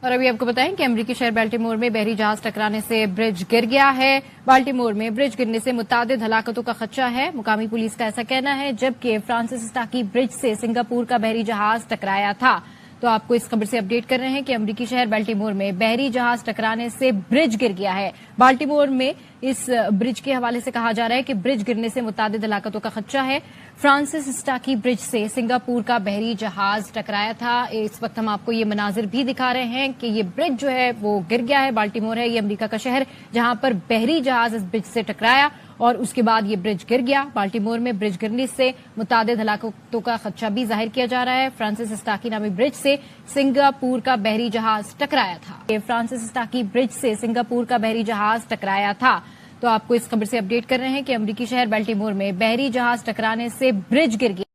اور ابھی آپ کو بتائیں کہ امریکی شہر بالٹیمور میں بحری جہاز ٹکرانے سے برج گر گیا ہے۔ بالٹیمور میں برج گرنے سے متعدد ہلاکتوں کا خدشہ ہے، مقامی پولیس کا ایسا کہنا ہے، جبکہ فرانسس اسٹاکی برج سے سنگاپور کا بحری جہاز ٹکرایا تھا۔ تو آپ کو اس خبر سے اپڈیٹ کر رہے ہیں کہ امریکی شہر بالٹیمور میں بحری جہاز ٹکرانے سے برج گر گیا ہے۔ بالٹیمور میں اس برج کے حوالے سے کہا جا رہا ہے کہ برج گرنے سے متعدد ہلاکتوں کا خدشہ ہے۔ فرانسس اسٹاکی برج سے سنگاپور کا بحری جہاز ٹکرایا تھا۔ اس وقت ہم آپ کو یہ مناظر بھی دکھا رہے ہیں کہ یہ برج جو ہے وہ گر گیا ہے۔ بالٹیمور ہے یہ امریکہ کا شہر جہاں پر بحری جہاز اس برج سے ٹکرایا اور اس کے بعد یہ برج گر گیا۔ بالٹیمور میں برج گرنے سے متعدد ہلاکتوں کا خدشہ بھی ظاہر کیا جا رہا ہے۔ فرانسس اسٹاکی نامی برج سے سنگاپور کا بحری جہاز ٹکرایا تھا۔ فرانسس اسٹاکی برج سے سنگاپور کا بحری جہاز ٹکرایا تھا۔ تو آپ کو اس خبر سے اپڈیٹ کر رہے ہیں کہ امریکی شہر بالٹیمور میں بحری جہاز ٹکرانے سے برج گر گیا۔